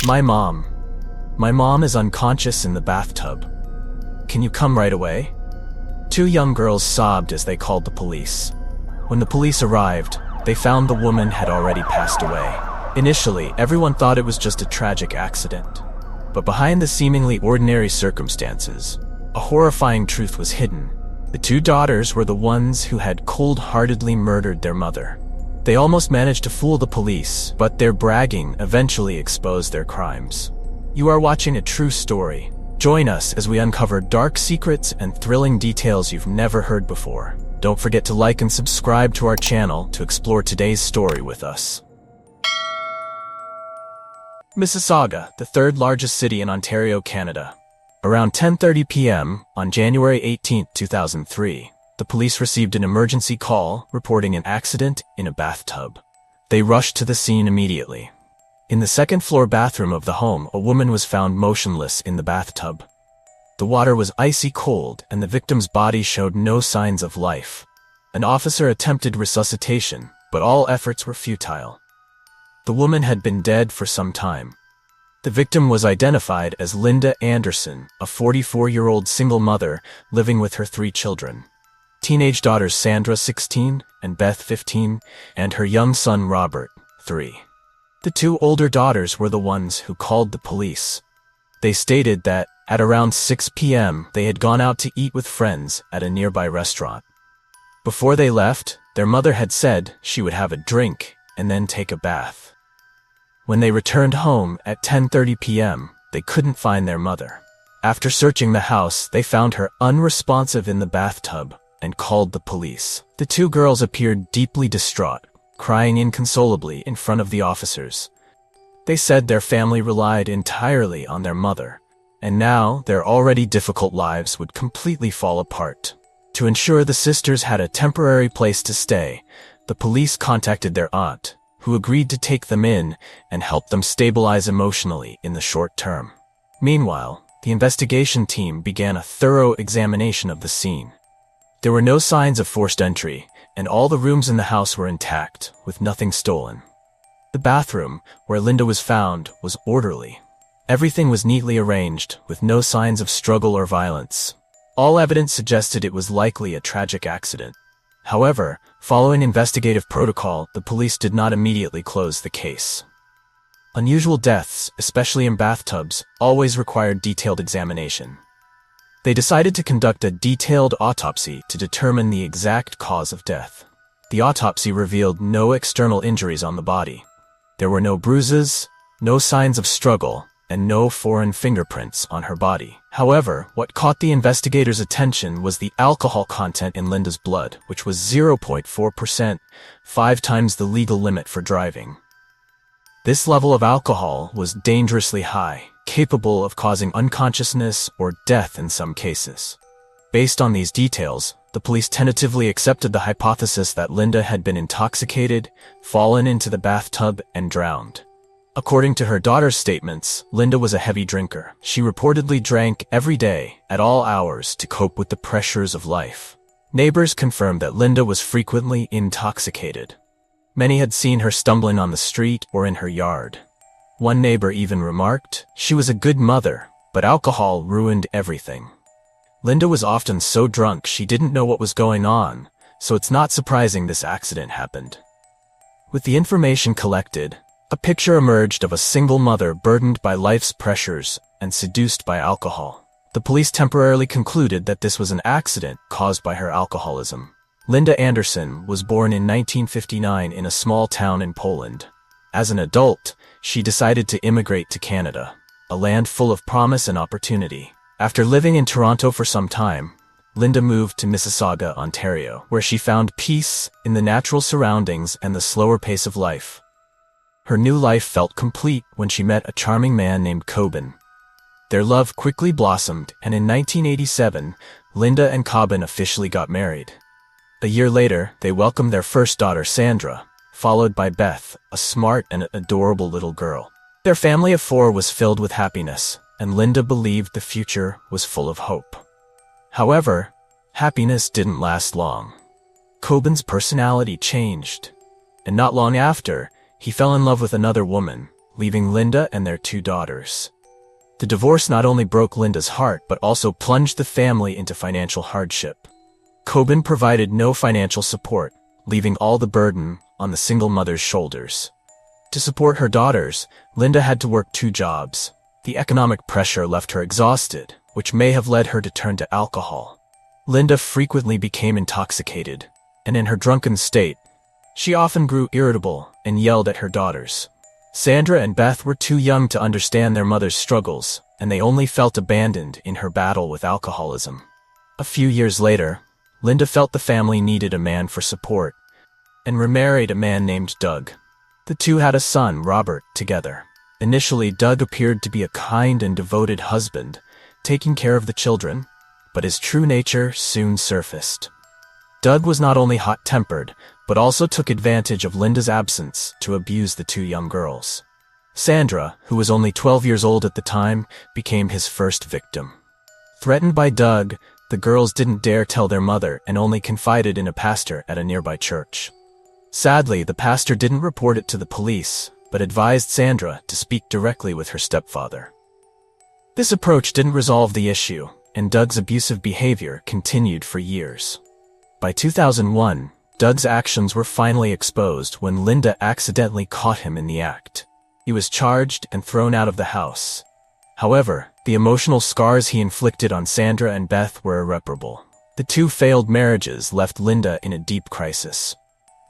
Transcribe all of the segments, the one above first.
My mom. My mom is unconscious in the bathtub. Can you come right away? Two young girls sobbed as they called the police. When the police arrived, they found the woman had already passed away. Initially, everyone thought it was just a tragic accident. But behind the seemingly ordinary circumstances, a horrifying truth was hidden. The two daughters were the ones who had cold-heartedly murdered their mother. They almost managed to fool the police, but their bragging eventually exposed their crimes. You are watching a true story. Join us as we uncover dark secrets and thrilling details you've never heard before. Don't forget to like and subscribe to our channel to explore today's story with us. Mississauga, the third largest city in Ontario, Canada. Around 10:30 p.m. on January 18, 2003, the police received an emergency call reporting an accident in a bathtub. They rushed to the scene immediately. In the second-floor bathroom of the home, a woman was found motionless in the bathtub. The water was icy cold, and the victim's body showed no signs of life. An officer attempted resuscitation, but all efforts were futile. The woman had been dead for some time. The victim was identified as Linda Anderson, a 44-year-old single mother living with her 3 children. Teenage daughters Sandra, 16, and Beth, 15, and her young son Robert, 3. The 2 older daughters were the ones who called the police. They stated that, at around 6 p.m., they had gone out to eat with friends at a nearby restaurant. Before they left, their mother had said she would have a drink and then take a bath. When they returned home at 10:30 p.m., they couldn't find their mother. After searching the house, they found her unresponsive in the bathtub and called the police. The 2 girls appeared deeply distraught, crying inconsolably in front of the officers. They said their family relied entirely on their mother, and now their already difficult lives would completely fall apart. To ensure the sisters had a temporary place to stay, the police contacted their aunt, who agreed to take them in and help them stabilize emotionally in the short term. Meanwhile, the investigation team began a thorough examination of the scene. There were no signs of forced entry, and all the rooms in the house were intact, with nothing stolen. The bathroom, where Linda was found, was orderly. Everything was neatly arranged, with no signs of struggle or violence. All evidence suggested it was likely a tragic accident. However, following investigative protocol, the police did not immediately close the case. Unusual deaths, especially in bathtubs, always required detailed examination. They decided to conduct a detailed autopsy to determine the exact cause of death. The autopsy revealed no external injuries on the body. There were no bruises, no signs of struggle, and no foreign fingerprints on her body. However, what caught the investigators' attention was the alcohol content in Linda's blood, which was 0.4%, 5 times the legal limit for driving. This level of alcohol was dangerously high, capable of causing unconsciousness or death in some cases. Based on these details, the police tentatively accepted the hypothesis that Linda had been intoxicated, fallen into the bathtub, and drowned. According to her daughter's statements, Linda was a heavy drinker. She reportedly drank every day, at all hours, to cope with the pressures of life. Neighbors confirmed that Linda was frequently intoxicated. Many had seen her stumbling on the street or in her yard. One neighbor even remarked, "She was a good mother, but alcohol ruined everything." Linda was often so drunk she didn't know what was going on, so it's not surprising this accident happened. With the information collected, a picture emerged of a single mother burdened by life's pressures and seduced by alcohol. The police temporarily concluded that this was an accident caused by her alcoholism. Linda Anderson was born in 1959 in a small town in Poland. As an adult, she decided to immigrate to Canada, a land full of promise and opportunity. After living in Toronto for some time, Linda moved to Mississauga, Ontario, where she found peace in the natural surroundings and the slower pace of life. Her new life felt complete when she met a charming man named Coben. Their love quickly blossomed, and in 1987, Linda and Coben officially got married. A year later, they welcomed their first daughter, Sandra, followed by Beth, a smart and adorable little girl. Their family of 4 was filled with happiness, and Linda believed the future was full of hope. However, happiness didn't last long. Coben's personality changed, and not long after, he fell in love with another woman, leaving Linda and their 2 daughters. The divorce not only broke Linda's heart but also plunged the family into financial hardship. Coben provided no financial support, leaving all the burden on the single mother's shoulders. To support her daughters, Linda had to work 2 jobs. The economic pressure left her exhausted, which may have led her to turn to alcohol. Linda frequently became intoxicated, and in her drunken state, she often grew irritable and yelled at her daughters. Sandra and Beth were too young to understand their mother's struggles, and they only felt abandoned in her battle with alcoholism. A few years later, Linda felt the family needed a man for support, and remarried a man named Doug. The 2 had a son, Robert, together. Initially, Doug appeared to be a kind and devoted husband, taking care of the children, but his true nature soon surfaced. Doug was not only hot-tempered, but also took advantage of Linda's absence to abuse the 2 young girls. Sandra, who was only 12 years old at the time, became his first victim. Threatened by Doug, the girls didn't dare tell their mother and only confided in a pastor at a nearby church. Sadly, the pastor didn't report it to the police, but advised Sandra to speak directly with her stepfather. This approach didn't resolve the issue, and Doug's abusive behavior continued for years. By 2001, Doug's actions were finally exposed when Linda accidentally caught him in the act. He was charged and thrown out of the house. However, the emotional scars he inflicted on Sandra and Beth were irreparable. The 2 failed marriages left Linda in a deep crisis.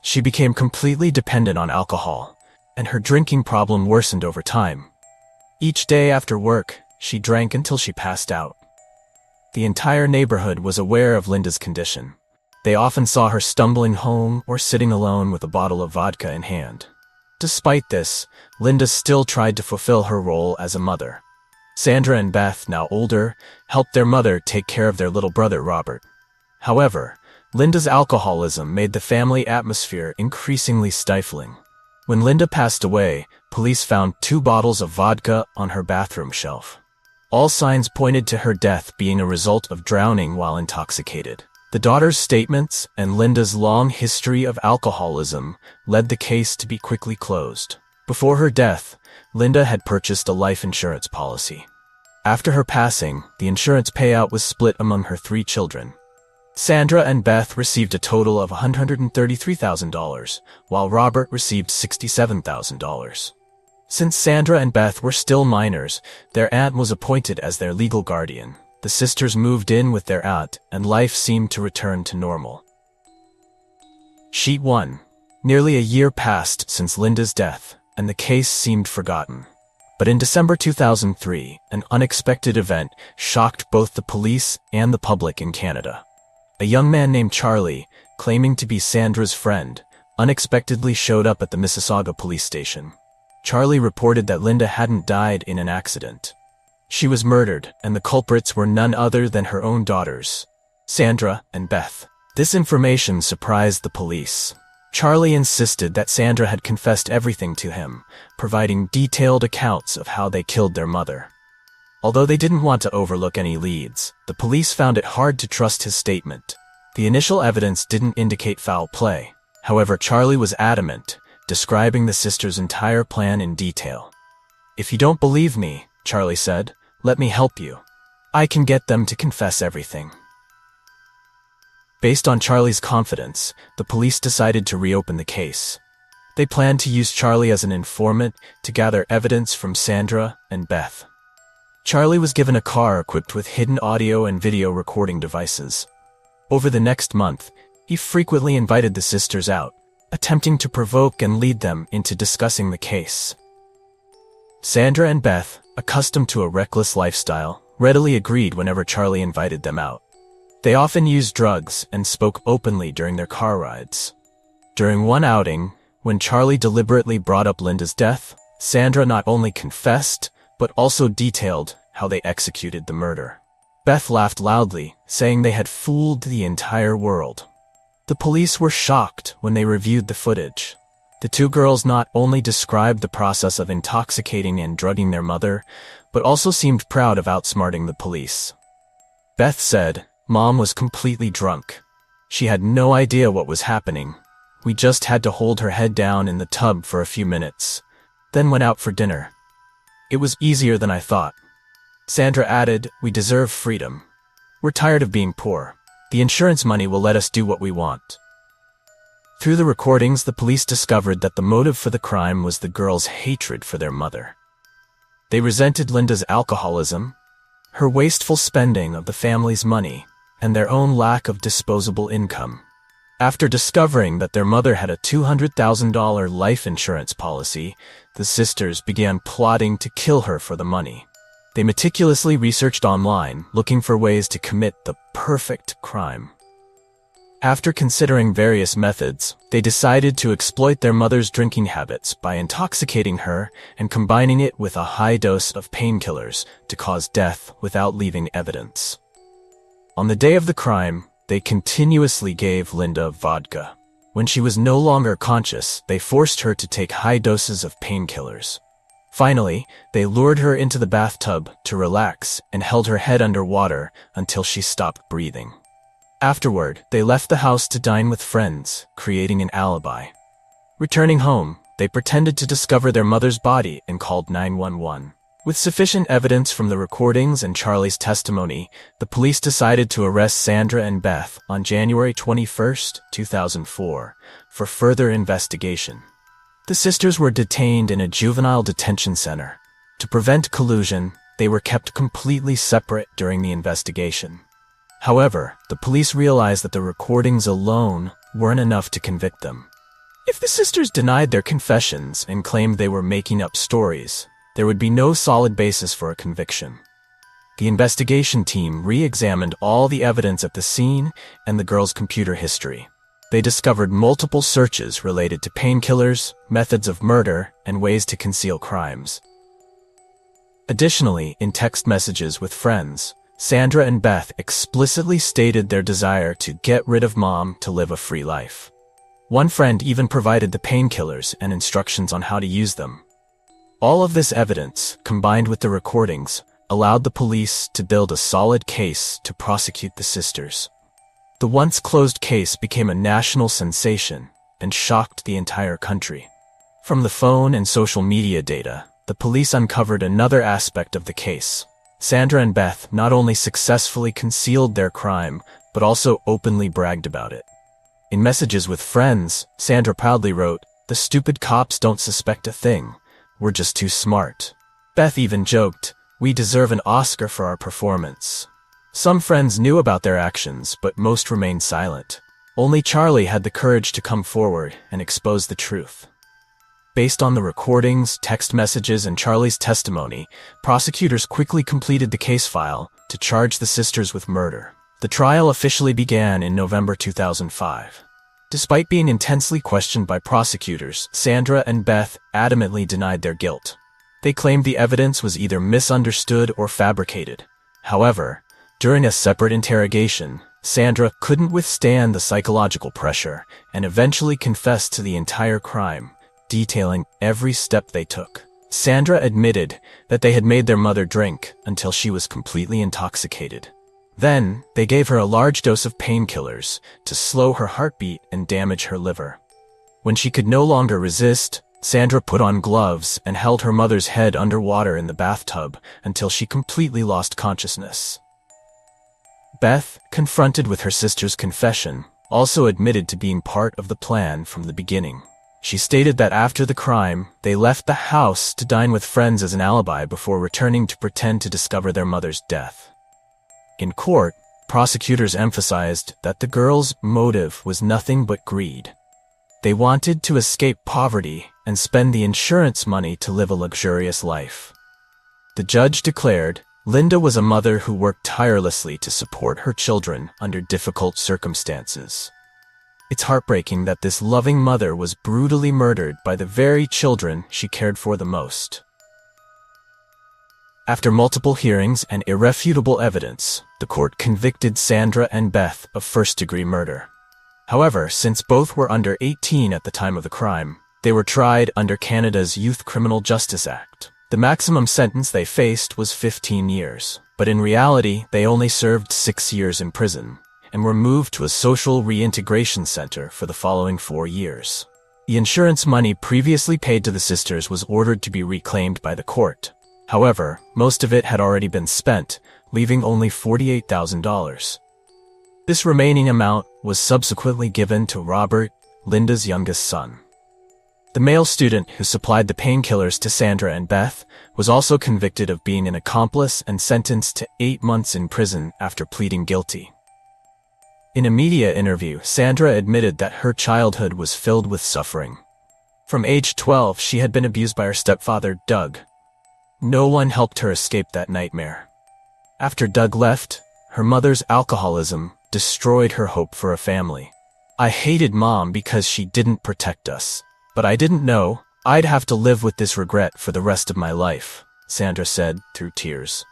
She became completely dependent on alcohol, and her drinking problem worsened over time. Each day after work, she drank until she passed out. The entire neighborhood was aware of Linda's condition. They often saw her stumbling home or sitting alone with a bottle of vodka in hand. Despite this, Linda still tried to fulfill her role as a mother. Sandra and Beth, now older, helped their mother take care of their little brother, Robert. However, Linda's alcoholism made the family atmosphere increasingly stifling. When Linda passed away, police found 2 bottles of vodka on her bathroom shelf. All signs pointed to her death being a result of drowning while intoxicated. The daughter's statements and Linda's long history of alcoholism led the case to be quickly closed. Before her death, Linda had purchased a life insurance policy. After her passing, the insurance payout was split among her 3 children. Sandra and Beth received a total of $133,000, while Robert received $67,000. Since Sandra and Beth were still minors, their aunt was appointed as their legal guardian. The sisters moved in with their aunt, and life seemed to return to normal. Sheet 1. Nearly a year passed since Linda's death, and the case seemed forgotten. But in December 2003, an unexpected event shocked both the police and the public in Canada. A young man named Charlie, claiming to be Sandra's friend, unexpectedly showed up at the Mississauga police station. Charlie reported that Linda hadn't died in an accident. She was murdered, and the culprits were none other than her own daughters, Sandra and Beth. This information surprised the police. Charlie insisted that Sandra had confessed everything to him, providing detailed accounts of how they killed their mother. Although they didn't want to overlook any leads, the police found it hard to trust his statement. The initial evidence didn't indicate foul play. However, Charlie was adamant, describing the sisters' entire plan in detail. "If you don't believe me," Charlie said, "let me help you. I can get them to confess everything." Based on Charlie's confidence, the police decided to reopen the case. They planned to use Charlie as an informant to gather evidence from Sandra and Beth. Charlie was given a car equipped with hidden audio and video recording devices. Over the next month, he frequently invited the sisters out, attempting to provoke and lead them into discussing the case. Sandra and Beth, accustomed to a reckless lifestyle, readily agreed whenever Charlie invited them out. They often used drugs and spoke openly during their car rides. During one outing, when Charlie deliberately brought up Linda's death, Sandra not only confessed, but also detailed how they executed the murder. Beth laughed loudly, saying they had fooled the entire world. The police were shocked when they reviewed the footage. The 2 girls not only described the process of intoxicating and drugging their mother, but also seemed proud of outsmarting the police. Beth said, "Mom was completely drunk. She had no idea what was happening. We just had to hold her head down in the tub for a few minutes. then went out for dinner. It was easier than I thought. Sandra added, "We deserve freedom. We're tired of being poor. The insurance money will let us do what we want." Through the recordings, the police discovered that the motive for the crime was the girls' hatred for their mother. They resented Linda's alcoholism, her wasteful spending of the family's money, and their own lack of disposable income. After discovering that their mother had a $200,000 life insurance policy, the sisters began plotting to kill her for the money. They meticulously researched online, looking for ways to commit the perfect crime. After considering various methods, they decided to exploit their mother's drinking habits by intoxicating her and combining it with a high dose of painkillers to cause death without leaving evidence. On the day of the crime, they continuously gave Linda vodka. When she was no longer conscious, they forced her to take high doses of painkillers. Finally, they lured her into the bathtub to relax and held her head under water until she stopped breathing. Afterward, they left the house to dine with friends, creating an alibi. Returning home, they pretended to discover their mother's body and called 911. With sufficient evidence from the recordings and Charlie's testimony, the police decided to arrest Sandra and Beth on January 21, 2004, for further investigation. The sisters were detained in a juvenile detention center. To prevent collusion, they were kept completely separate during the investigation. However, the police realized that the recordings alone weren't enough to convict them. If the sisters denied their confessions and claimed they were making up stories, there would be no solid basis for a conviction. The investigation team re-examined all the evidence at the scene and the girls' computer history. They discovered multiple searches related to painkillers, methods of murder, and ways to conceal crimes. Additionally, in text messages with friends, Sandra and Beth explicitly stated their desire to get rid of Mom to live a free life. One friend even provided the painkillers and instructions on how to use them. All of this evidence, combined with the recordings, allowed the police to build a solid case to prosecute the sisters. The once closed case became a national sensation and shocked the entire country. From the phone and social media data, the police uncovered another aspect of the case. Sandra and Beth not only successfully concealed their crime, but also openly bragged about it. In messages with friends, Sandra proudly wrote, "The stupid cops don't suspect a thing. We're just too smart." Beth even joked, "We deserve an Oscar for our performance." Some friends knew about their actions, but most remained silent. Only Charlie had the courage to come forward and expose the truth. Based on the recordings, text messages, and Charlie's testimony, prosecutors quickly completed the case file to charge the sisters with murder. The trial officially began in November 2005. Despite being intensely questioned by prosecutors, Sandra and Beth adamantly denied their guilt. They claimed the evidence was either misunderstood or fabricated. However, during a separate interrogation, Sandra couldn't withstand the psychological pressure and eventually confessed to the entire crime, detailing every step they took. Sandra admitted that they had made their mother drink until she was completely intoxicated. Then, they gave her a large dose of painkillers to slow her heartbeat and damage her liver. When she could no longer resist, Sandra put on gloves and held her mother's head underwater in the bathtub until she completely lost consciousness. Beth, confronted with her sister's confession, also admitted to being part of the plan from the beginning. She stated that after the crime, they left the house to dine with friends as an alibi before returning to pretend to discover their mother's death. In court, prosecutors emphasized that the girls' motive was nothing but greed. They wanted to escape poverty and spend the insurance money to live a luxurious life. The judge declared, Linda was a mother who worked tirelessly to support her children under difficult circumstances. It's heartbreaking that this loving mother was brutally murdered by the very children she cared for the most. After multiple hearings and irrefutable evidence, the court convicted Sandra and Beth of first-degree murder. However, since both were under 18 at the time of the crime, they were tried under Canada's Youth Criminal Justice Act. The maximum sentence they faced was 15 years, but in reality, they only served 6 years in prison and were moved to a social reintegration center for the following 4 years. The insurance money previously paid to the sisters was ordered to be reclaimed by the court. However, most of it had already been spent, leaving only $48,000. This remaining amount was subsequently given to Robert, Linda's youngest son. The male student who supplied the painkillers to Sandra and Beth was also convicted of being an accomplice and sentenced to 8 months in prison after pleading guilty. In a media interview, Sandra admitted that her childhood was filled with suffering. From age 12, she had been abused by her stepfather, Doug. No one helped her escape that nightmare. After Doug left, her mother's alcoholism destroyed her hope for a family. "I hated Mom because she didn't protect us. But I didn't know I'd have to live with this regret for the rest of my life," Sandra said through tears.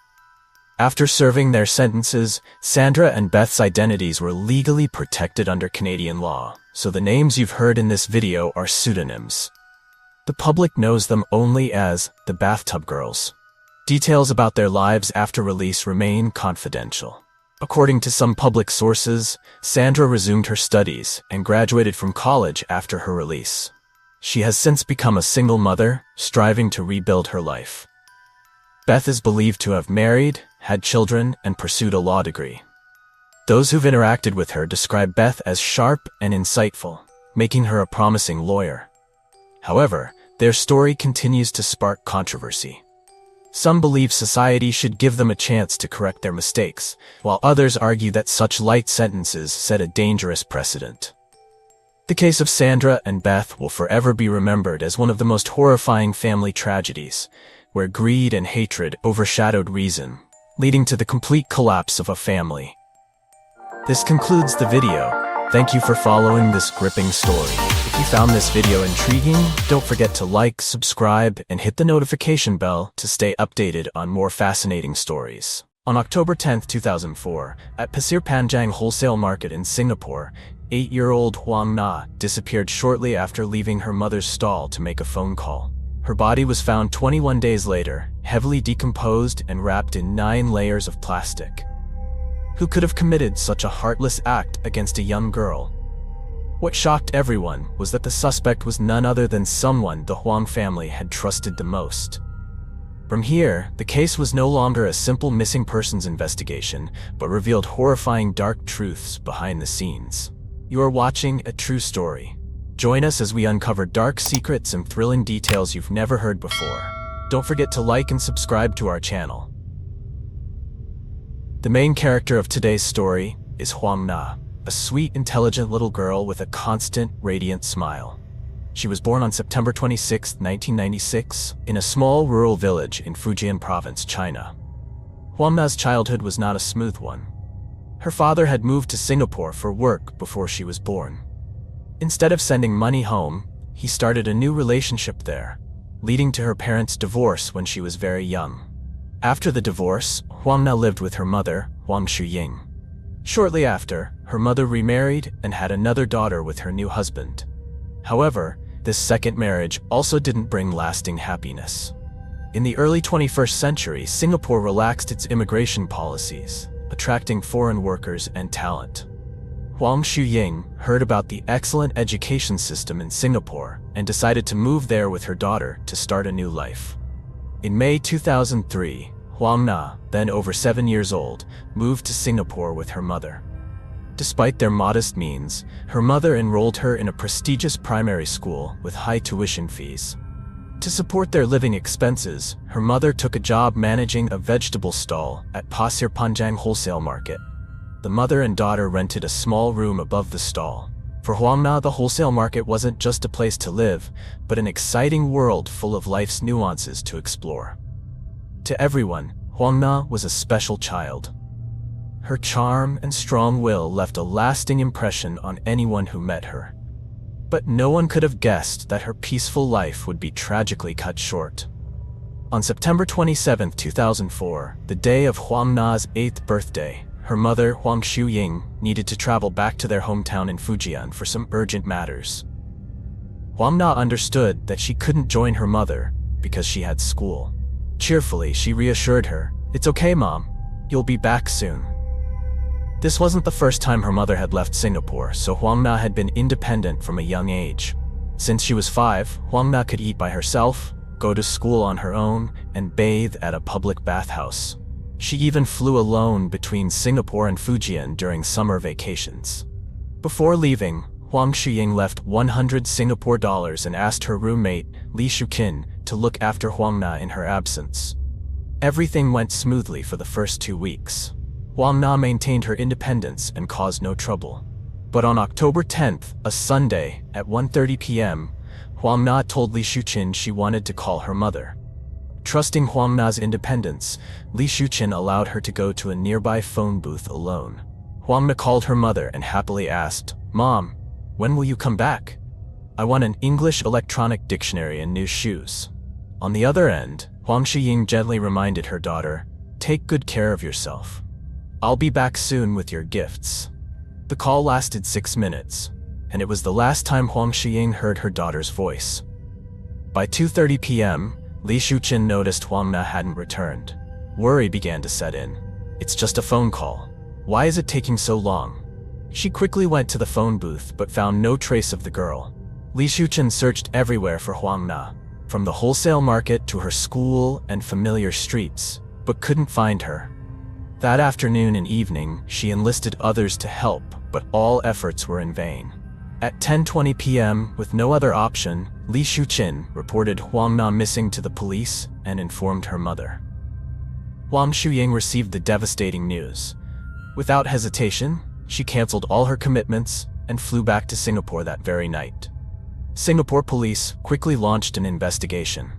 After serving their sentences, Sandra and Beth's identities were legally protected under Canadian law, so the names you've heard in this video are pseudonyms. The public knows them only as the Bathtub Girls. Details about their lives after release remain confidential. According to some public sources, Sandra resumed her studies and graduated from college after her release. She has since become a single mother, striving to rebuild her life. Beth is believed to have married, had children, and pursued a law degree. Those who've interacted with her describe Beth as sharp and insightful, making her a promising lawyer. However, their story continues to spark controversy. Some believe society should give them a chance to correct their mistakes, while others argue that such light sentences set a dangerous precedent. The case of Sandra and Beth will forever be remembered as one of the most horrifying family tragedies, where greed and hatred overshadowed reason, leading to the complete collapse of a family. This concludes the video. Thank you for following this gripping story. If you found this video intriguing, don't forget to like, subscribe, and hit the notification bell to stay updated on more fascinating stories. On October 10, 2004, at Pasir Panjang Wholesale Market in Singapore, 8-year-old Huang Na disappeared shortly after leaving her mother's stall to make a phone call. Her body was found 21 days later, heavily decomposed and wrapped in 9 layers of plastic. Who could have committed such a heartless act against a young girl? What shocked everyone was that the suspect was none other than someone the Huang family had trusted the most. From here, the case was no longer a simple missing persons investigation, but revealed horrifying dark truths behind the scenes. You are watching a true story. Join us as we uncover dark secrets and thrilling details you've never heard before. Don't forget to like and subscribe to our channel. The main character of today's story is Huang Na, a sweet, intelligent little girl with a constant, radiant smile. She was born on September 26, 1996, in a small rural village in Fujian Province, China. Huang Na's childhood was not a smooth one. Her father had moved to Singapore for work before she was born. Instead of sending money home, he started a new relationship there, leading to her parents' divorce when she was very young. After the divorce, Huang Na lived with her mother, Huang Shuying. Shortly after, her mother remarried and had another daughter with her new husband. However, this second marriage also didn't bring lasting happiness. In the early 21st century, Singapore relaxed its immigration policies, attracting foreign workers and talent. Huang Shuying heard about the excellent education system in Singapore and decided to move there with her daughter to start a new life. In May 2003, Huang Na, then over 7 years old, moved to Singapore with her mother. Despite their modest means, her mother enrolled her in a prestigious primary school with high tuition fees. To support their living expenses, her mother took a job managing a vegetable stall at Pasir Panjang Wholesale Market. The mother and daughter rented a small room above the stall. For Huang Na, the wholesale market wasn't just a place to live, but an exciting world full of life's nuances to explore. To everyone, Huang Na was a special child. Her charm and strong will left a lasting impression on anyone who met her. But no one could have guessed that her peaceful life would be tragically cut short. On September 27, 2004, the day of Huang Na's 8th birthday, her mother, Huang Shuying, needed to travel back to their hometown in Fujian for some urgent matters. Huang Na understood that she couldn't join her mother because she had school. Cheerfully, she reassured her, "It's okay, Mom. You'll be back soon." This wasn't the first time her mother had left Singapore, so Huang Na had been independent from a young age. Since she was 5, Huang Na could eat by herself, go to school on her own, and bathe at a public bathhouse. She even flew alone between Singapore and Fujian during summer vacations. Before leaving, Huang Shuying left 100 Singapore dollars and asked her roommate, Li Shuqin, to look after Huang Na in her absence. Everything went smoothly for the first 2 weeks. Huang Na maintained her independence and caused no trouble. But on October 10th, a Sunday, at 1:30 p.m., Huang Na told Li Shuqin she wanted to call her mother. Trusting Huang Na's independence, Li Shuqin allowed her to go to a nearby phone booth alone. Huang Na called her mother and happily asked, "Mom, when will you come back? I want an English electronic dictionary and new shoes." On the other end, Huang Shuying gently reminded her daughter, "Take good care of yourself. I'll be back soon with your gifts." The call lasted 6 minutes, and it was the last time Huang Shuying heard her daughter's voice. By 2:30 p.m., Li Shuqin noticed Huang Na hadn't returned. Worry began to set in. It's just a phone call. Why is it taking so long? She quickly went to the phone booth but found no trace of the girl. Li Shuqin searched everywhere for Huang Na, from the wholesale market to her school and familiar streets, but couldn't find her. That afternoon and evening, she enlisted others to help, but all efforts were in vain. At 10:20 p.m., with no other option, Li Shuqin reported Huang Na missing to the police and informed her mother. Huang Shuying received the devastating news. Without hesitation, she canceled all her commitments and flew back to Singapore that very night. Singapore police quickly launched an investigation.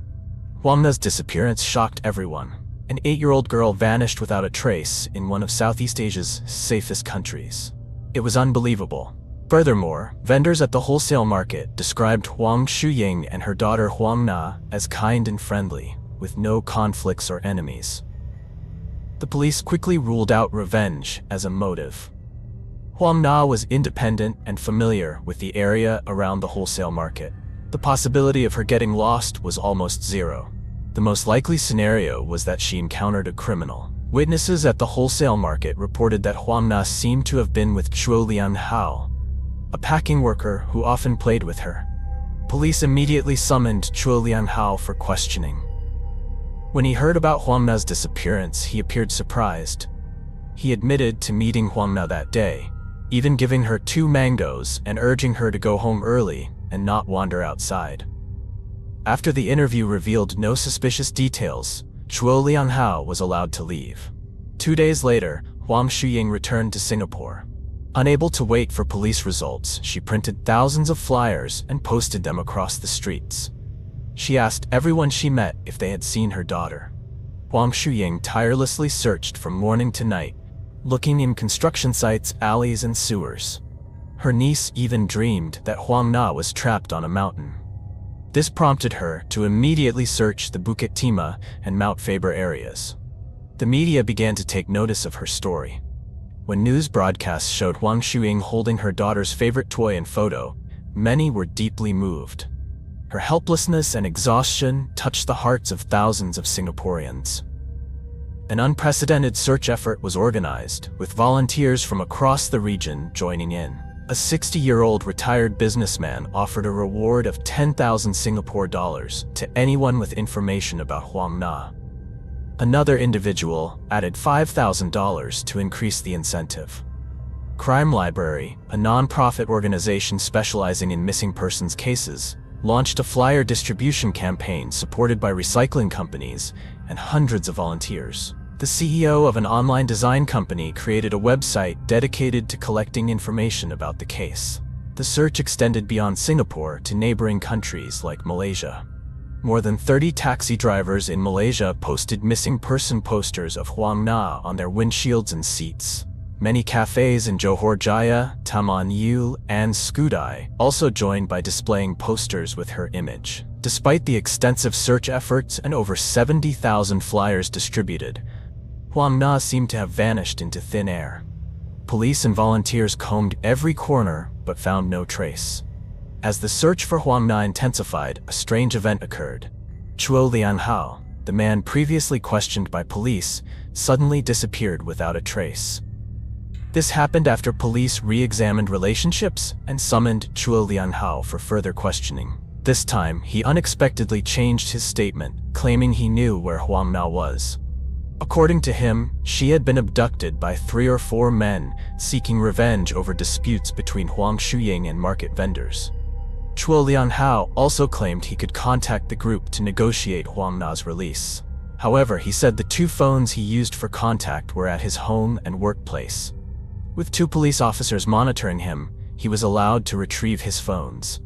Huang Na's disappearance shocked everyone. An 8-year-old girl vanished without a trace in one of Southeast Asia's safest countries. It was unbelievable. Furthermore, vendors at the wholesale market described Huang Shuying and her daughter Huang Na as kind and friendly, with no conflicts or enemies. The police quickly ruled out revenge as a motive. Huang Na was independent and familiar with the area around the wholesale market. The possibility of her getting lost was almost zero. The most likely scenario was that she encountered a criminal. Witnesses at the wholesale market reported that Huang Na seemed to have been with Chuo Lian Hao, a packing worker who often played with her. Police immediately summoned Chuo Lian Hao for questioning. When he heard about Huang Na's disappearance, he appeared surprised. He admitted to meeting Huang Na that day, even giving her 2 mangoes and urging her to go home early and not wander outside. After the interview revealed no suspicious details, Chuo Lian Hao was allowed to leave. 2 days later, Huang Shuying returned to Singapore. Unable to wait for police results, she printed thousands of flyers and posted them across the streets. She asked everyone she met if they had seen her daughter. Huang Shuying tirelessly searched from morning to night, looking in construction sites, alleys, and sewers. Her niece even dreamed that Huang Na was trapped on a mountain. This prompted her to immediately search the Bukit Timah and Mount Faber areas. The media began to take notice of her story. When news broadcasts showed Huang Shuying holding her daughter's favorite toy and photo, many were deeply moved. Her helplessness and exhaustion touched the hearts of thousands of Singaporeans. An unprecedented search effort was organized, with volunteers from across the region joining in. A 60-year-old retired businessman offered a reward of 10,000 Singapore dollars to anyone with information about Huang Na. Another individual added $5,000 to increase the incentive. Crime Library, a non-profit organization specializing in missing persons cases, launched a flyer distribution campaign supported by recycling companies and hundreds of volunteers. The CEO of an online design company created a website dedicated to collecting information about the case. The search extended beyond Singapore to neighboring countries like Malaysia. More than 30 taxi drivers in Malaysia posted missing person posters of Huang Na on their windshields and seats. Many cafes in Johor Jaya, Taman Yu, and Skudai also joined by displaying posters with her image. Despite the extensive search efforts and over 70,000 flyers distributed, Huang Na seemed to have vanished into thin air. Police and volunteers combed every corner but found no trace. As the search for Huang Na intensified, a strange event occurred. Chuo Lian Hao, the man previously questioned by police, suddenly disappeared without a trace. This happened after police re-examined relationships and summoned Chuo Lianhao for further questioning. This time, he unexpectedly changed his statement, claiming he knew where Huang Na was. According to him, she had been abducted by 3 or 4 men seeking revenge over disputes between Huang Shuying and market vendors. Chuo Lianhao also claimed he could contact the group to negotiate Huang Na's release. However, he said the 2 phones he used for contact were at his home and workplace. With 2 police officers monitoring him, he was allowed to retrieve his phones.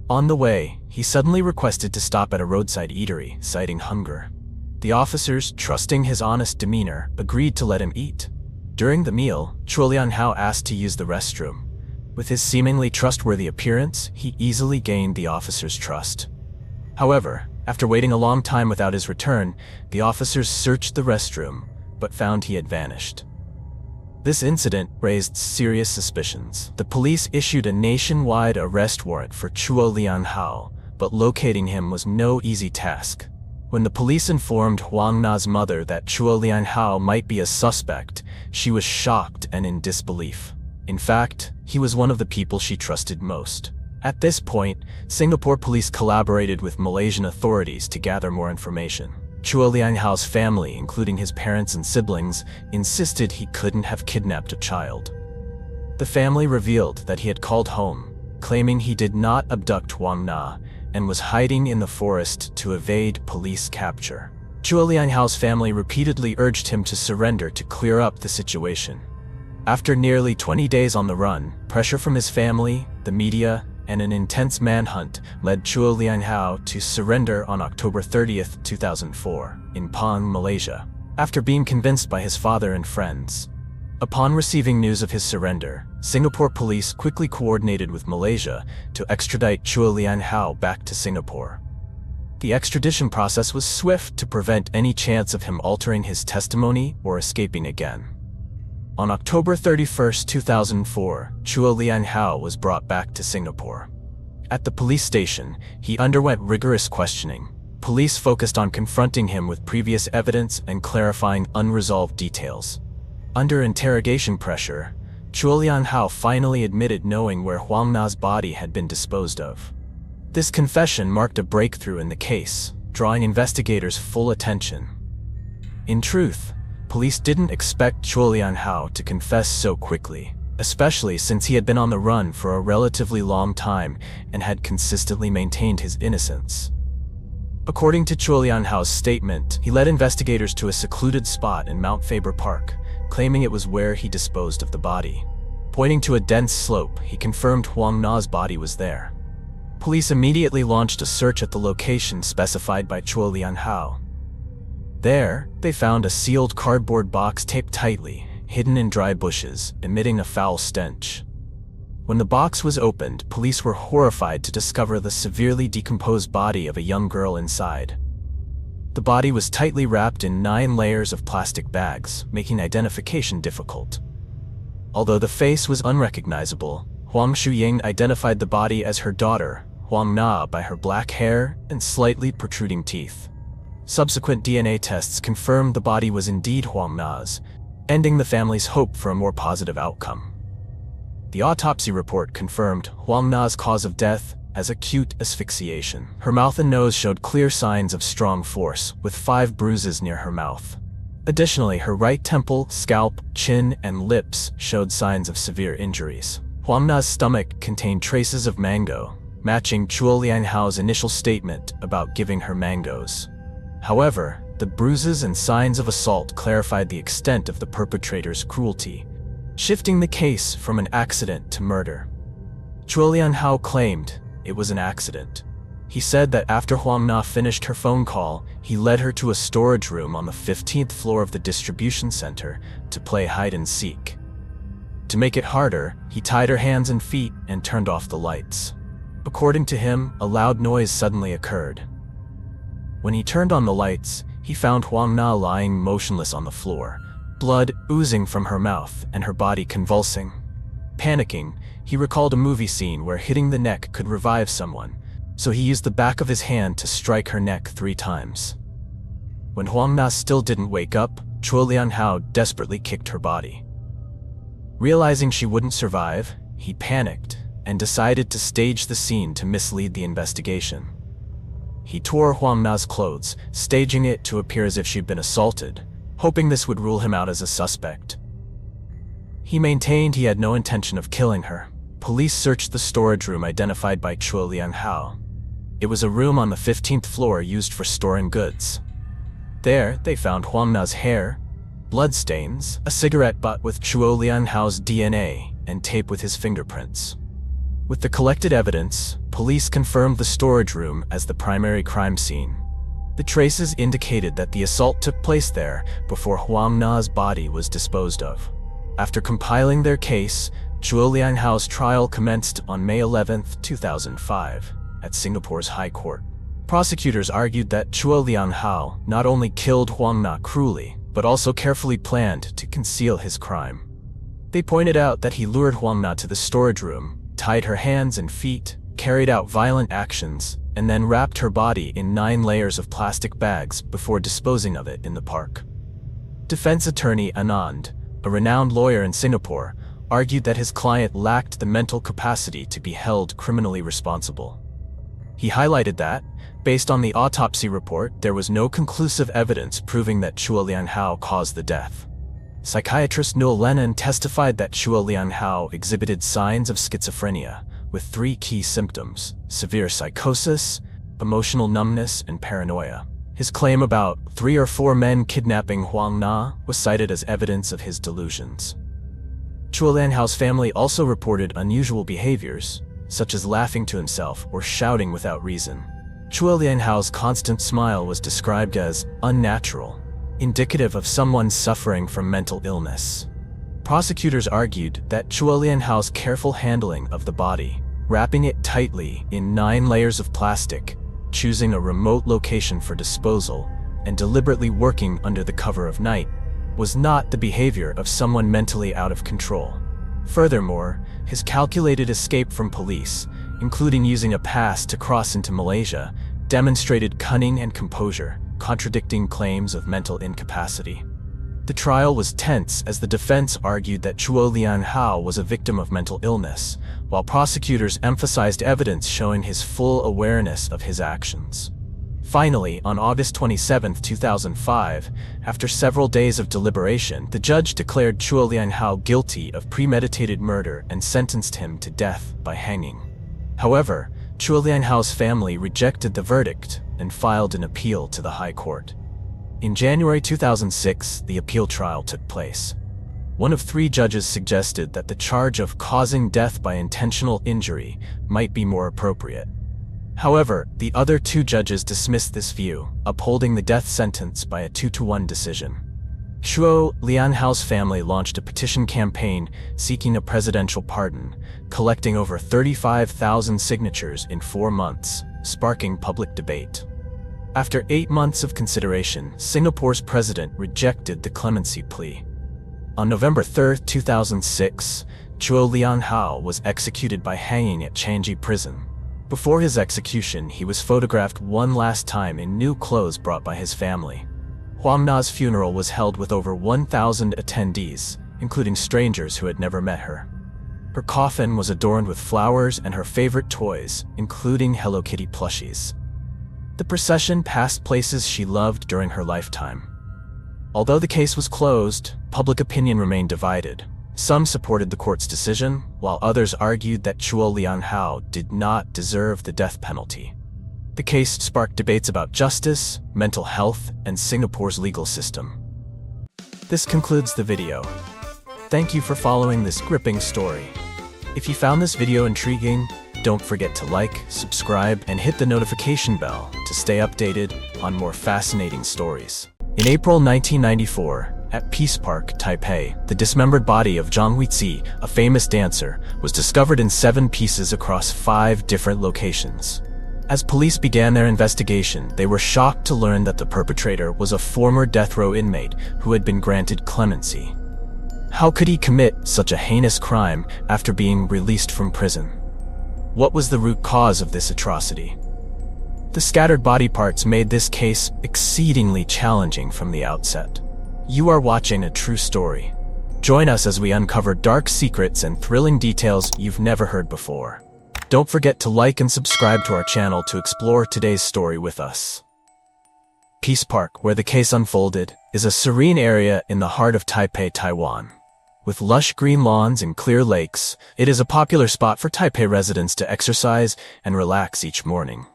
On the way, he suddenly requested to stop at a roadside eatery, citing hunger. The officers, trusting his honest demeanor, agreed to let him eat. During the meal, Chuo Lianhao asked to use the restroom. With his seemingly trustworthy appearance, he easily gained the officers' trust. However, after waiting a long time without his return, the officers searched the restroom, but found he had vanished. This incident raised serious suspicions. The police issued a nationwide arrest warrant for Chuo Lianhao, but locating him was no easy task. When the police informed Huang Na's mother that Chuo Lianhao might be a suspect, she was shocked and in disbelief. In fact, he was one of the people she trusted most. At this point, Singapore police collaborated with Malaysian authorities to gather more information. Chuo Lianhao's family, including his parents and siblings, insisted he couldn't have kidnapped a child. The family revealed that he had called home, claiming he did not abduct Huang Na and was hiding in the forest to evade police capture. Chuo Lianhao's family repeatedly urged him to surrender to clear up the situation. After nearly 20 days on the run, pressure from his family, the media, and an intense manhunt led Chuo Lianhao to surrender on October 30, 2004, in Pahang, Malaysia, after being convinced by his father and friends. Upon receiving news of his surrender, Singapore police quickly coordinated with Malaysia to extradite Chuo Lianhao back to Singapore. The extradition process was swift to prevent any chance of him altering his testimony or escaping again. On October 31, 2004, Chuo Lianhao was brought back to Singapore. At the police station, he underwent rigorous questioning. Police focused on confronting him with previous evidence and clarifying unresolved details. Under interrogation pressure, Chuo Lianhao finally admitted knowing where Huang Na's body had been disposed of. This confession marked a breakthrough in the case, drawing investigators' full attention. In truth, police didn't expect Chuo Lianhao to confess so quickly, especially since he had been on the run for a relatively long time and had consistently maintained his innocence. According to Chuo Lianhao's statement, he led investigators to a secluded spot in Mount Faber Park, claiming it was where he disposed of the body. Pointing to a dense slope, he confirmed Huang Na's body was there. Police immediately launched a search at the location specified by Chuo Lianhao. There, they found a sealed cardboard box taped tightly, hidden in dry bushes, emitting a foul stench. When the box was opened, police were horrified to discover the severely decomposed body of a young girl inside. The body was tightly wrapped in 9 layers of plastic bags, making identification difficult. Although the face was unrecognizable, Huang Shuying identified the body as her daughter, Huang Na, by her black hair and slightly protruding teeth. Subsequent DNA tests confirmed the body was indeed Huang Na's, ending the family's hope for a more positive outcome. The autopsy report confirmed Huang Na's cause of death as acute asphyxiation. Her mouth and nose showed clear signs of strong force, with 5 bruises near her mouth. Additionally, her right temple, scalp, chin, and lips showed signs of severe injuries. Huang Na's stomach contained traces of mango, matching Chuo Lianhao's initial statement about giving her mangoes. However, the bruises and signs of assault clarified the extent of the perpetrator's cruelty, shifting the case from an accident to murder. Chuo Lianhao claimed it was an accident. He said that after Huang Na finished her phone call, he led her to a storage room on the 15th floor of the distribution center to play hide and seek. To make it harder, he tied her hands and feet and turned off the lights. According to him, a loud noise suddenly occurred. When he turned on the lights, he found Huang Na lying motionless on the floor, blood oozing from her mouth and her body convulsing. Panicking, he recalled a movie scene where hitting the neck could revive someone, so he used the back of his hand to strike her neck 3 times. When Huang Na still didn't wake up, Chuo Lianhao desperately kicked her body. Realizing she wouldn't survive, he panicked and decided to stage the scene to mislead the investigation. He tore Huang Na's clothes, staging it to appear as if she'd been assaulted, hoping this would rule him out as a suspect. He maintained he had no intention of killing her. Police searched the storage room identified by Chuo Lianghao. It was a room on the 15th floor used for storing goods. There, they found Huang Na's hair, bloodstains, a cigarette butt with Chuo Lianghao's DNA, and tape with his fingerprints. With the collected evidence, police confirmed the storage room as the primary crime scene. The traces indicated that the assault took place there before Huang Na's body was disposed of. After compiling their case, Chuo Lianghao's trial commenced on May 11, 2005, at Singapore's High Court. Prosecutors argued that Chuo Lianghao not only killed Huang Na cruelly, but also carefully planned to conceal his crime. They pointed out that he lured Huang Na to the storage room, tied her hands and feet, carried out violent actions, and then wrapped her body in 9 layers of plastic bags before disposing of it in the park. Defense attorney Anand, a renowned lawyer in Singapore, argued that his client lacked the mental capacity to be held criminally responsible. He highlighted that, based on the autopsy report, there was no conclusive evidence proving that Chuo Lianghao caused the death. Psychiatrist Noel Lennon testified that Chuo Lianghao exhibited signs of schizophrenia, with 3 key symptoms: severe psychosis, emotional numbness, and paranoia. His claim about 3 or 4 men kidnapping Huang Na was cited as evidence of his delusions. Chuo Lianghao's family also reported unusual behaviors, such as laughing to himself or shouting without reason. Chuo Lianghao's constant smile was described as unnatural, indicative of someone suffering from mental illness. Prosecutors argued that Chuo Lianghao's careful handling of the body, wrapping it tightly in 9 layers of plastic, choosing a remote location for disposal, and deliberately working under the cover of night, was not the behavior of someone mentally out of control. Furthermore, his calculated escape from police, including using a pass to cross into Malaysia, demonstrated cunning and composure, contradicting claims of mental incapacity. The trial was tense as the defense argued that Chuo Lianghao was a victim of mental illness, while prosecutors emphasized evidence showing his full awareness of his actions. Finally, on August 27, 2005, after several days of deliberation, the judge declared Chuo Lianghao guilty of premeditated murder and sentenced him to death by hanging. However, Chuo Lianghao's family rejected the verdict and filed an appeal to the High Court. In January 2006, the appeal trial took place. One of 3 judges suggested that the charge of causing death by intentional injury might be more appropriate. However, the other 2 judges dismissed this view, upholding the death sentence by a 2-to-1 decision. Chuo Lianghao's family launched a petition campaign seeking a presidential pardon, collecting over 35,000 signatures in 4 months, sparking public debate. After 8 months of consideration, Singapore's president rejected the clemency plea. On November 3, 2006, Chuo Lianghao was executed by hanging at Changi Prison. Before his execution, he was photographed one last time in new clothes brought by his family. Huang Na's funeral was held with over 1,000 attendees, including strangers who had never met her. Her coffin was adorned with flowers and her favorite toys, including Hello Kitty plushies. The procession passed places she loved during her lifetime. Although the case was closed, public opinion remained divided. Some supported the court's decision, while others argued that Chuo Lianghao did not deserve the death penalty. The case sparked debates about justice, mental health, and Singapore's legal system. This concludes the video. Thank you for following this gripping story. If you found this video intriguing, don't forget to like, subscribe, and hit the notification bell to stay updated on more fascinating stories. In April 1994, at Peace Park, Taipei, the dismembered body of Zhang Huizi, a famous dancer, was discovered in 7 pieces across 5 different locations. As police began their investigation, they were shocked to learn that the perpetrator was a former death row inmate who had been granted clemency. How could he commit such a heinous crime after being released from prison? What was the root cause of this atrocity? The scattered body parts made this case exceedingly challenging from the outset. You are watching a true story. Join us as we uncover dark secrets and thrilling details you've never heard before. Don't forget to like and subscribe to our channel to explore today's story with us. Peace Park, where the case unfolded, is a serene area in the heart of Taipei, Taiwan. With lush green lawns and clear lakes, it is a popular spot for Taipei residents to exercise and relax each morning.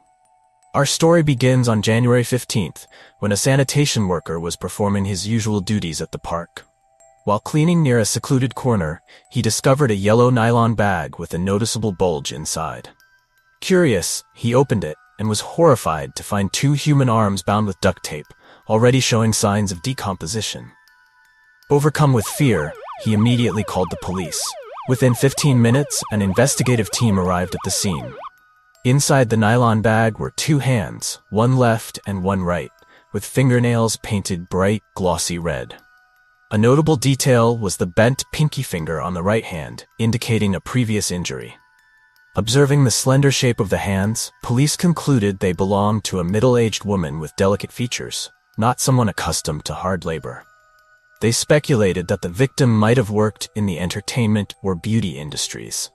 Our story begins on January 15th, when a sanitation worker was performing his usual duties at the park. While cleaning near a secluded corner, he discovered a yellow nylon bag with a noticeable bulge inside. Curious, he opened it and was horrified to find 2 human arms bound with duct tape, already showing signs of decomposition. Overcome with fear, he immediately called the police. Within 15 minutes, an investigative team arrived at the scene. Inside the nylon bag were 2 hands, one left and one right, with fingernails painted bright, glossy red. A notable detail was the bent pinky finger on the right hand, indicating a previous injury. Observing the slender shape of the hands, police concluded they belonged to a middle-aged woman with delicate features, not someone accustomed to hard labor. They speculated that the victim might have worked in the entertainment or beauty industries.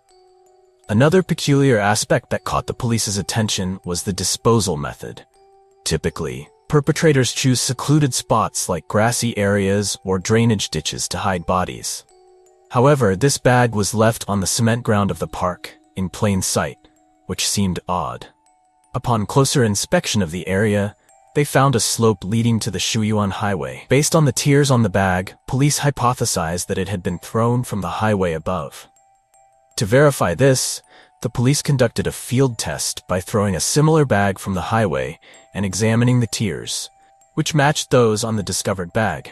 Another peculiar aspect that caught the police's attention was the disposal method. Typically, perpetrators choose secluded spots like grassy areas or drainage ditches to hide bodies. However, this bag was left on the cement ground of the park, in plain sight, which seemed odd. Upon closer inspection of the area, they found a slope leading to the Shuyuan Highway. Based on the tears on the bag, police hypothesized that it had been thrown from the highway above. To verify this, the police conducted a field test by throwing a similar bag from the highway and examining the tears, which matched those on the discovered bag.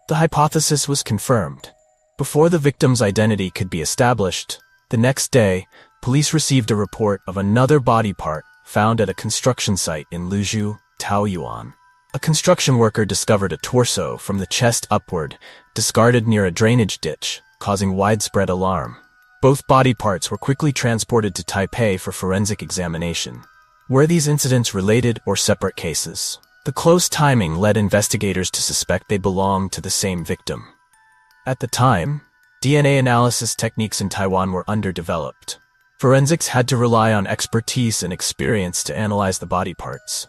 The hypothesis was confirmed. Before the victim's identity could be established, the next day, police received a report of another body part found at a construction site in Luzhu, Taoyuan. A construction worker discovered a torso from the chest upward, discarded near a drainage ditch, causing widespread alarm. Both body parts were quickly transported to Taipei for forensic examination. Were these incidents related or separate cases? The close timing led investigators to suspect they belonged to the same victim. At the time, DNA analysis techniques in Taiwan were underdeveloped. Forensics had to rely on expertise and experience to analyze the body parts.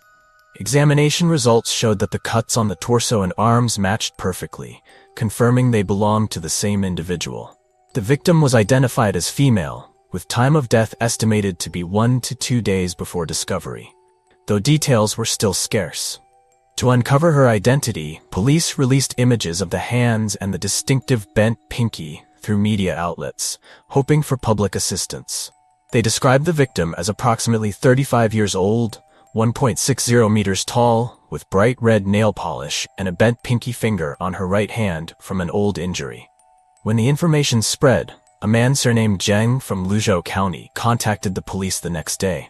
Examination results showed that the cuts on the torso and arms matched perfectly, confirming they belonged to the same individual. The victim was identified as female, with time of death estimated to be 1 to 2 days before discovery, though details were still scarce. To uncover her identity, police released images of the hands and the distinctive bent pinky through media outlets, hoping for public assistance. They described the victim as approximately 35 years old, 1.60 meters tall, with bright red nail polish and a bent pinky finger on her right hand from an old injury. When the information spread, a man surnamed Zheng from Luzhou County contacted the police the next day.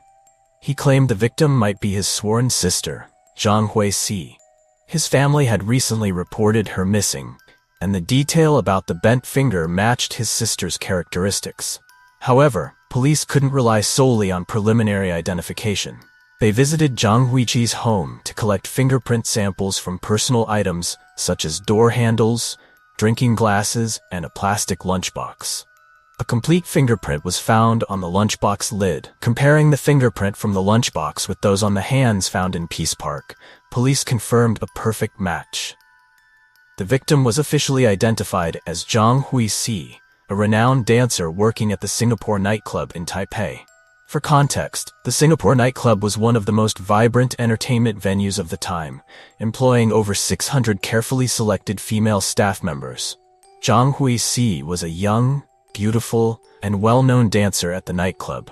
He claimed the victim might be his sworn sister, Zhang Huixi. His family had recently reported her missing, and the detail about the bent finger matched his sister's characteristics. However, police couldn't rely solely on preliminary identification. They visited Zhang Huiqi's home to collect fingerprint samples from personal items such as door handles, drinking glasses, and a plastic lunchbox. A complete fingerprint was found on the lunchbox lid. Comparing the fingerprint from the lunchbox with those on the hands found in Peace Park, police confirmed a perfect match. The victim was officially identified as Zhang Huixi, a renowned dancer working at the Singapore nightclub in Taipei. For context, the Singapore nightclub was one of the most vibrant entertainment venues of the time, employing over 600 carefully selected female staff members. Zhang Huixi was a young, beautiful, and well-known dancer at the nightclub.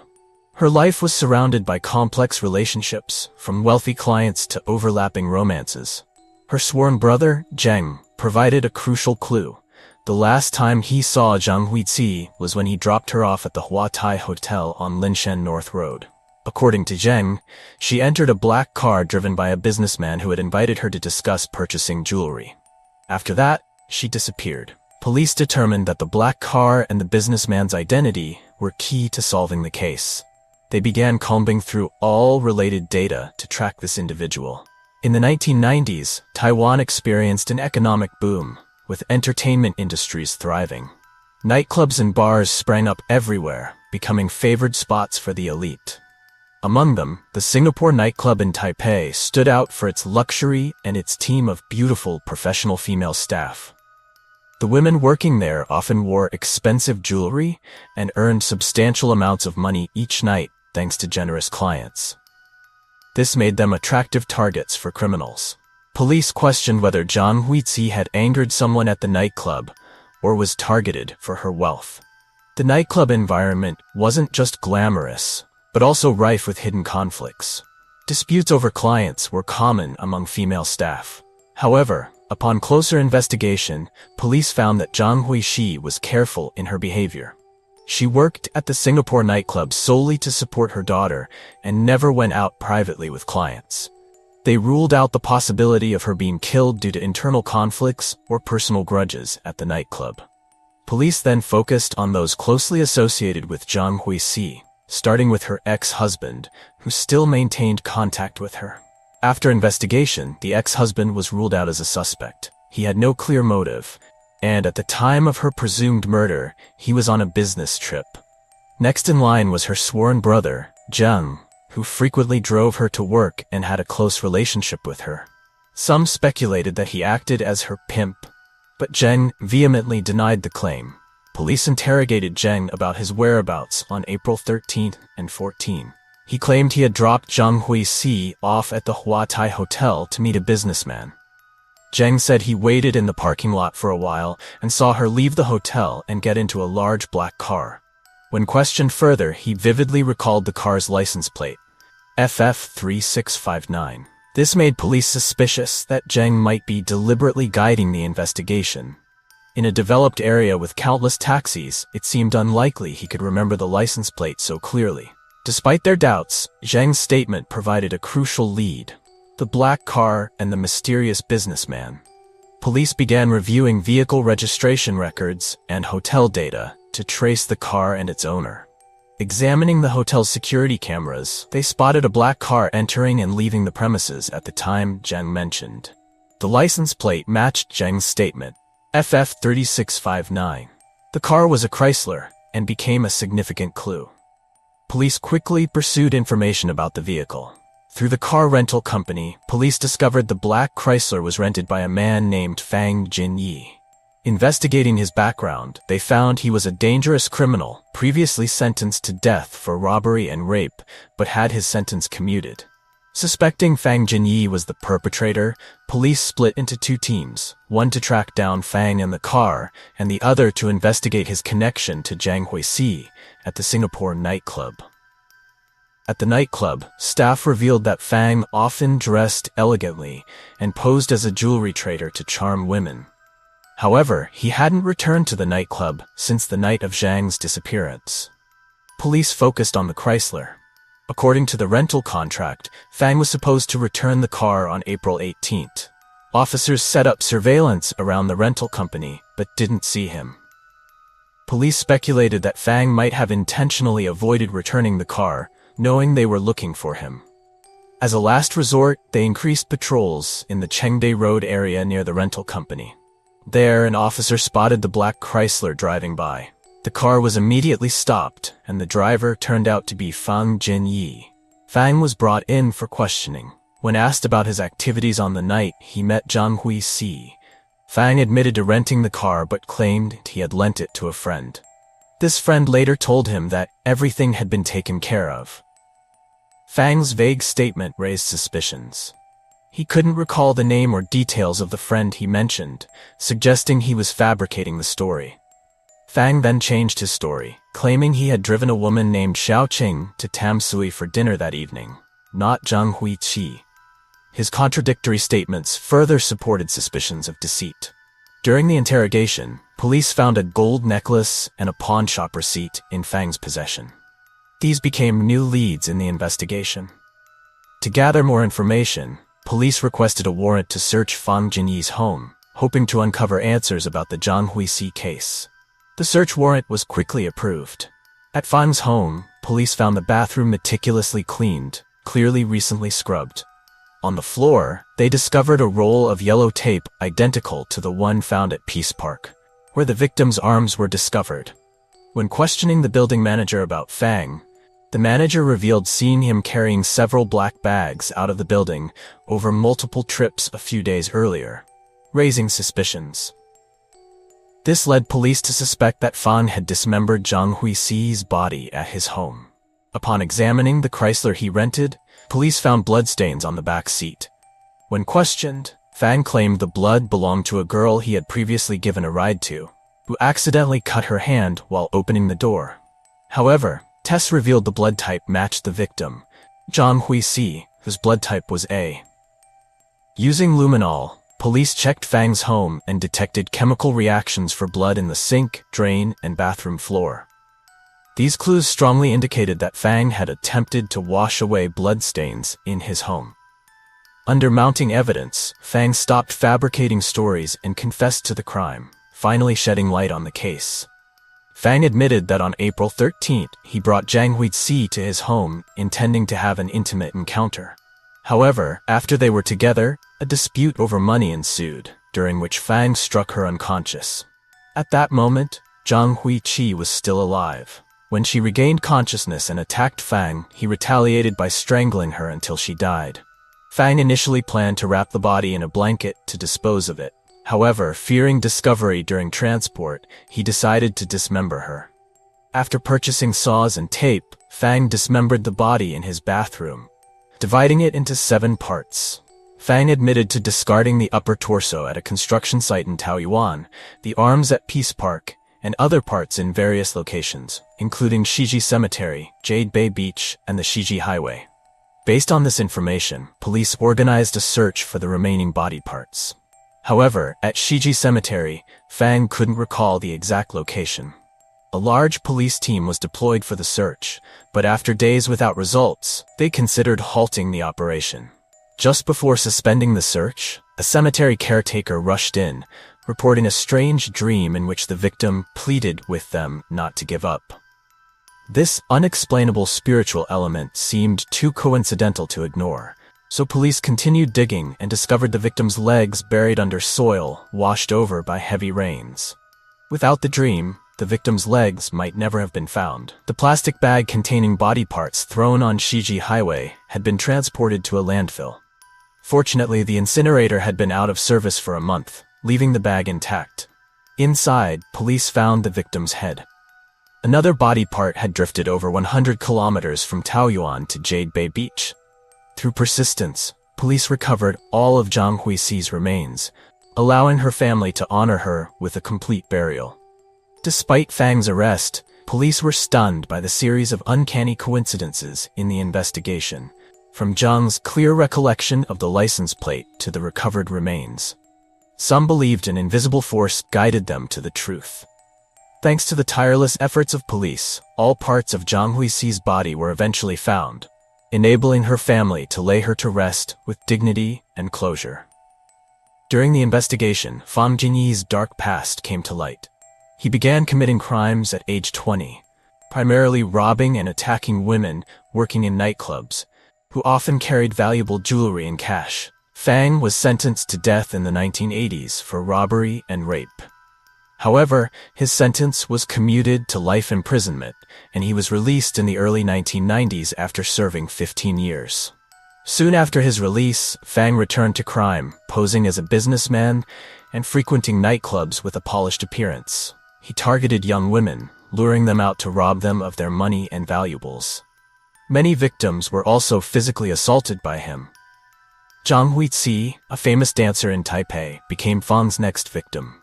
Her life was surrounded by complex relationships, from wealthy clients to overlapping romances. Her sworn brother, Zheng, provided a crucial clue. The last time he saw Zhang Huixi was when he dropped her off at the Huatai Hotel on Linshan North Road. According to Zheng, she entered a black car driven by a businessman who had invited her to discuss purchasing jewelry. After that, she disappeared. Police determined that the black car and the businessman's identity were key to solving the case. They began combing through all related data to track this individual. In the 1990s, Taiwan experienced an economic boom, with entertainment industries thriving. Nightclubs and bars sprang up everywhere, becoming favored spots for the elite. Among them, the Singapore nightclub in Taipei stood out for its luxury and its team of beautiful professional female staff. The women working there often wore expensive jewelry and earned substantial amounts of money each night thanks to generous clients. This made them attractive targets for criminals. Police questioned whether Zhang Huizi had angered someone at the nightclub or was targeted for her wealth. The nightclub environment wasn't just glamorous, but also rife with hidden conflicts. Disputes over clients were common among female staff. However, upon closer investigation, police found that Zhang Huixi was careful in her behavior. She worked at the Singapore nightclub solely to support her daughter and never went out privately with clients. They ruled out the possibility of her being killed due to internal conflicts or personal grudges at the nightclub. Police then focused on those closely associated with Zhang Huixi, starting with her ex-husband, who still maintained contact with her. After investigation, the ex-husband was ruled out as a suspect. He had no clear motive, and at the time of her presumed murder, he was on a business trip. Next in line was her sworn brother, Zheng, who frequently drove her to work and had a close relationship with her. Some speculated that he acted as her pimp, but Zheng vehemently denied the claim. Police interrogated Zheng about his whereabouts on April 13 and 14. He claimed he had dropped Zhang Huixi off at the Huatai Hotel to meet a businessman. Zheng said he waited in the parking lot for a while and saw her leave the hotel and get into a large black car. When questioned further, he vividly recalled the car's license plate, FF3659. This made police suspicious that Zheng might be deliberately guiding the investigation. In a developed area with countless taxis, it seemed unlikely he could remember the license plate so clearly. Despite their doubts, Zheng's statement provided a crucial lead: the black car and the mysterious businessman. Police began reviewing vehicle registration records and hotel data to trace the car and its owner. Examining the hotel's security cameras, they spotted a black car entering and leaving the premises at the time Zheng mentioned. The license plate matched Zheng's statement, FF3659. The car was a Chrysler and became a significant clue. Police quickly pursued information about the vehicle. Through the car rental company, police discovered the black Chrysler was rented by a man named Fang Jinyi. Investigating his background, they found he was a dangerous criminal, previously sentenced to death for robbery and rape, but had his sentence commuted. Suspecting Fang Jinyi was the perpetrator, police split into two teams, one to track down Fang in the car, and the other to investigate his connection to Zhang Huixi at the Singapore nightclub. At the nightclub, staff revealed that Fang often dressed elegantly and posed as a jewelry trader to charm women. However, he hadn't returned to the nightclub since the night of Zhang's disappearance. Police focused on the Chrysler. According to the rental contract, Fang was supposed to return the car on April 18th. Officers set up surveillance around the rental company, but didn't see him. Police speculated that Fang might have intentionally avoided returning the car, knowing they were looking for him. As a last resort, they increased patrols in the Chengde Road area near the rental company. There, an officer spotted the black Chrysler driving by. The car was immediately stopped, and the driver turned out to be Fang Jinyi. Fang was brought in for questioning. When asked about his activities on the night he met Zhang Huixi, Fang admitted to renting the car but claimed he had lent it to a friend. This friend later told him that everything had been taken care of. Fang's vague statement raised suspicions. He couldn't recall the name or details of the friend he mentioned, suggesting he was fabricating the story. Fang then changed his story, claiming he had driven a woman named Xiaoqing to Tamsui for dinner that evening, not Zhang Huixi. His contradictory statements further supported suspicions of deceit. During the interrogation, police found a gold necklace and a pawn shop receipt in Fang's possession. These became new leads in the investigation. To gather more information, police requested a warrant to search Fang Jinyi's home, hoping to uncover answers about the Zhang Huixi case. The search warrant was quickly approved. At Fang's home, police found the bathroom meticulously cleaned, clearly recently scrubbed. On the floor, they discovered a roll of yellow tape identical to the one found at Peace Park, where the victim's arms were discovered. When questioning the building manager about Fang, the manager revealed seeing him carrying several black bags out of the building over multiple trips a few days earlier, raising suspicions. This led police to suspect that Fang had dismembered Zhang Huixi's body at his home. Upon examining the Chrysler he rented, police found bloodstains on the back seat. When questioned, Fang claimed the blood belonged to a girl he had previously given a ride to, who accidentally cut her hand while opening the door. However, tests revealed the blood type matched the victim, Zhang Huixi, whose blood type was A. Using luminol, police checked Fang's home and detected chemical reactions for blood in the sink, drain, and bathroom floor. These clues strongly indicated that Fang had attempted to wash away bloodstains in his home. Under mounting evidence, Fang stopped fabricating stories and confessed to the crime, finally shedding light on the case. Fang admitted that on April 13th, he brought Zhang Huixi to his home, intending to have an intimate encounter. However, after they were together, a dispute over money ensued, during which Fang struck her unconscious. At that moment, Zhang Huixi was still alive. When she regained consciousness and attacked Fang, he retaliated by strangling her until she died. Fang initially planned to wrap the body in a blanket to dispose of it. However, fearing discovery during transport, he decided to dismember her. After purchasing saws and tape, Fang dismembered the body in his bathroom, dividing it into 7 parts. Fang admitted to discarding the upper torso at a construction site in Taoyuan, the arms at Peace Park, and other parts in various locations, including Shiji Cemetery, Jade Bay Beach, and the Shiji Highway. Based on this information, police organized a search for the remaining body parts. However, at Shiji Cemetery, Fang couldn't recall the exact location. A large police team was deployed for the search, but after days without results, they considered halting the operation. Just before suspending the search, a cemetery caretaker rushed in, reporting a strange dream in which the victim pleaded with them not to give up. This unexplainable spiritual element seemed too coincidental to ignore, so police continued digging and discovered the victim's legs buried under soil, washed over by heavy rains. Without the dream, the victim's legs might never have been found. The plastic bag containing body parts thrown on Shiji Highway had been transported to a landfill. Fortunately, the incinerator had been out of service for a month, leaving the bag intact. Inside, police found the victim's head. Another body part had drifted over 100 kilometers from Taoyuan to Jade Bay Beach. Through persistence, police recovered all of Zhang Huixi's remains, allowing her family to honor her with a complete burial. Despite Fang's arrest, police were stunned by the series of uncanny coincidences in the investigation, from Zhang's clear recollection of the license plate to the recovered remains. Some believed an invisible force guided them to the truth. Thanks to the tireless efforts of police, all parts of Zhang Huixi's body were eventually found, enabling her family to lay her to rest with dignity and closure. During the investigation, Fang Jinyi's dark past came to light. He began committing crimes at age 20, primarily robbing and attacking women working in nightclubs, who often carried valuable jewelry and cash. Fang was sentenced to death in the 1980s for robbery and rape. However, his sentence was commuted to life imprisonment, and he was released in the early 1990s after serving 15 years. Soon after his release, Fang returned to crime, posing as a businessman and frequenting nightclubs with a polished appearance. He targeted young women, luring them out to rob them of their money and valuables. Many victims were also physically assaulted by him. Zhang Huixi, a famous dancer in Taipei, became Fang's next victim.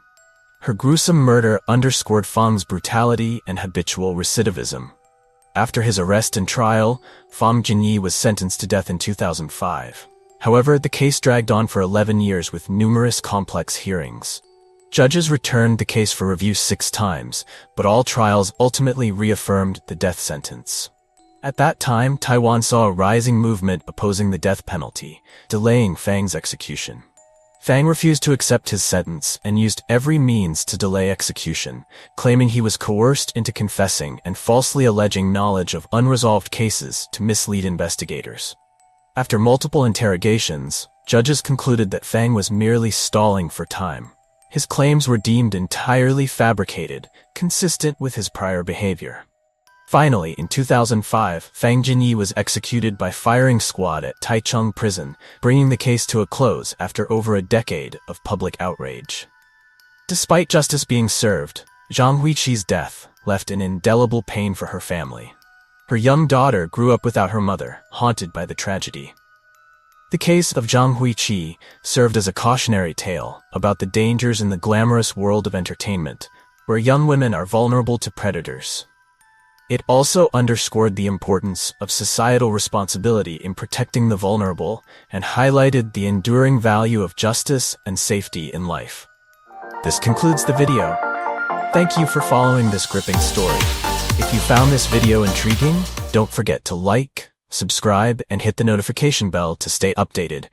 Her gruesome murder underscored Fang's brutality and habitual recidivism. After his arrest and trial, Fang Jinyi was sentenced to death in 2005. However, the case dragged on for 11 years with numerous complex hearings. Judges returned the case for review 6 times, but all trials ultimately reaffirmed the death sentence. At that time, Taiwan saw a rising movement opposing the death penalty, delaying Fang's execution. Fang refused to accept his sentence and used every means to delay execution, claiming he was coerced into confessing and falsely alleging knowledge of unresolved cases to mislead investigators. After multiple interrogations, judges concluded that Fang was merely stalling for time. His claims were deemed entirely fabricated, consistent with his prior behavior. Finally, in 2005, Fang Jinyi was executed by firing squad at Taichung Prison, bringing the case to a close after over a decade of public outrage. Despite justice being served, Zhang Huiqi's death left an indelible pain for her family. Her young daughter grew up without her mother, haunted by the tragedy. The case of Zhang Huiqi served as a cautionary tale about the dangers in the glamorous world of entertainment, where young women are vulnerable to predators. It also underscored the importance of societal responsibility in protecting the vulnerable and highlighted the enduring value of justice and safety in life. This concludes the video. Thank you for following this gripping story. If you found this video intriguing, don't forget to like, subscribe, and hit the notification bell to stay updated